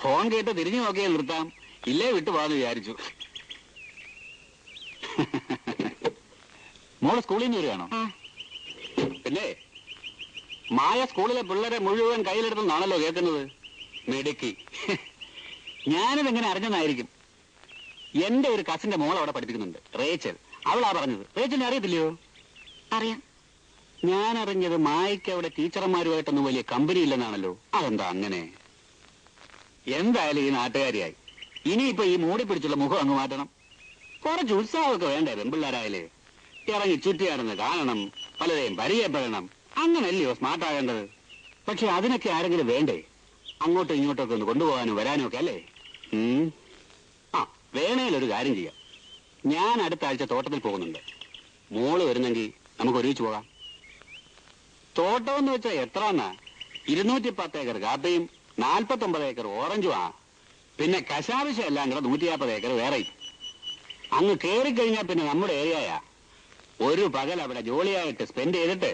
Phone കേട്ട് തിരിഞ്ഞു നോക്കിയാൽ നിർത്താം, ഇല്ലേ വിട്ടു പോകാന്ന് വിചാരിച്ചു. മോള് സ്കൂളിൽ നിന്ന് വരികയാണോ? പിന്നെ മായ സ്കൂളിലെ പിള്ളേരെ മുഴുവൻ കയ്യിലെടുത്തെന്നാണല്ലോ കേൾക്കുന്നത്. മിടുക്കി. ഞാനിതെങ്ങനെ അറിഞ്ഞെന്നായിരിക്കും. എന്റെ ഒരു കസിന്റെ മോൾ അവിടെ പഠിപ്പിക്കുന്നുണ്ട്, റേച്ചൽ. അവളാ പറഞ്ഞത്. റേച്ചലിനെ അറിയത്തില്ലയോ? അറിയാം. ഞാൻ അറിഞ്ഞത് മായയ്ക്ക് അവിടെ ടീച്ചർമാരുമായിട്ടൊന്നും വലിയ കമ്പനി ഇല്ലെന്നാണല്ലോ. അതെന്താ അങ്ങനെ? എന്തായാലും ഈ നാട്ടുകാരിയായി. ഇനിയിപ്പോ ഈ മൂടി പിടിച്ചുള്ള മുഖം അങ്ങ് മാറ്റണം. കുറച്ച് ഉത്സാഹമൊക്കെ വേണ്ടേ പെൺപിള്ളേരായാലേ? ഇറങ്ങി ചുറ്റിയാടുന്ന് കാണണം, പലരെയും പരിചയപ്പെടണം. അങ്ങനല്ലയോ സ്മാർട്ട് ആകേണ്ടത്? പക്ഷെ അതിനൊക്കെ ആരെങ്കിലും വേണ്ടേ? അങ്ങോട്ടും ഇങ്ങോട്ടൊക്കെ ഒന്ന് കൊണ്ടുപോകാനും വരാനും ഒക്കെ അല്ലേ? ആ, വേണേലൊരു കാര്യം ചെയ്യാം. ഞാൻ അടുത്ത ആഴ്ച തോട്ടത്തിൽ പോകുന്നുണ്ട്. മോള് വരുന്നെങ്കിൽ നമുക്ക് ഒരുമിച്ച് പോകാം. തോട്ടമെന്ന് വെച്ചാൽ എത്ര എന്നാ? 210 ഏക്കർ കാപ്പിയും 49 ഏക്കർ ഓറഞ്ചും. പിന്നെ കശാവിശം എല്ലാം കൂടെ 150 ഏക്കർ വേറെയും. അങ്ങ് കയറിക്കഴിഞ്ഞാൽ പിന്നെ നമ്മുടെ ഏരിയയാ. ഒരു പകൽ അവിടെ ജോളിയായിട്ട് സ്പെൻഡ് ചെയ്തിട്ട്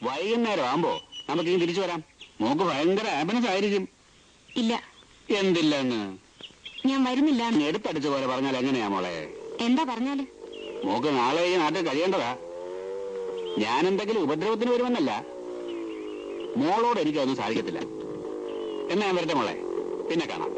വൈകുന്നേരം ആകുമ്പോ നമുക്ക് ഇനി തിരിച്ചു വരാം. മോക്ക് ഭയങ്കര ഹാപ്പിനെസ് ആയിരിക്കും. ഇല്ല. എന്തില്ലെന്ന്? ഞാൻ വരുന്നില്ല. എടുത്തടിച്ച പോലെ പറഞ്ഞാൽ എങ്ങനെയാ മോളെ? എന്താ പറഞ്ഞാല്? മോക്ക് നാളെ ഈ നാട്ടിൽ കഴിയേണ്ടതാ. ഞാൻ എന്തെങ്കിലും ഉപദ്രവത്തിന് വരുമെന്നല്ല. മോളോട് എനിക്കതൊന്നും സാധിക്കത്തില്ല. എന്നാ ഞാൻ വരട്ടെ മോളെ, പിന്നെ കാണാം.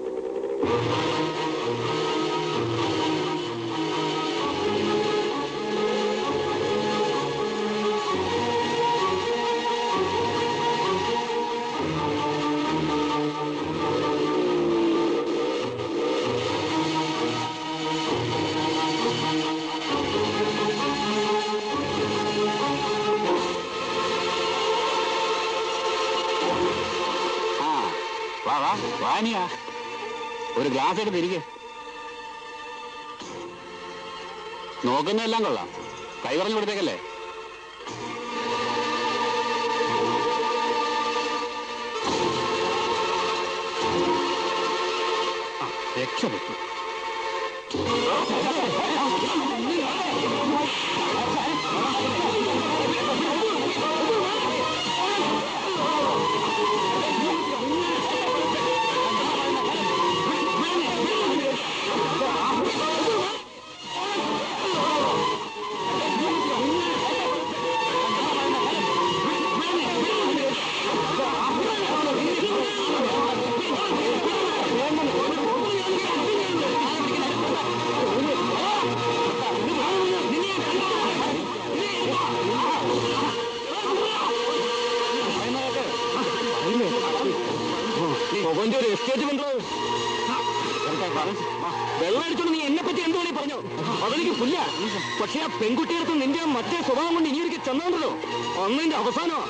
വാനിയാ, ഒരു ഗ്ലാസ് എടുത്ത് ഇരിക്കെ. നോക്കുന്നതെല്ലാം കൊള്ളാം. കൈ പറഞ്ഞു കൊടുത്തേക്കല്ലേ. രക്ഷപ്പെട്ടു. ഒരു എസ്റ്റേറ്റ് ബംഗ്ലാവ് വെള്ളം അടിച്ചോണ്ട് നീ എന്നെ പറ്റി എന്ത് വേണേ പറഞ്ഞോ, അതെനിക്ക് പുല്ല. പക്ഷെ ആ പെൺകുട്ടിയെടുത്ത് നിന്റെ മറ്റേ സ്വഭാവം കൊണ്ട് ഇനി ഒരിക്കൽ ചെന്നോണ്ടല്ലോ, അന്നിന്റെ അവസാനമാ.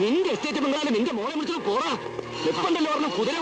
നിന്റെ എസ്റ്റേറ്റ് ബംഗ്ലാവിൽ നിന്റെ മോളെ വിളിച്ചത് പോറാ. എപ്പണ്ടല്ലോ പറഞ്ഞ കുതിര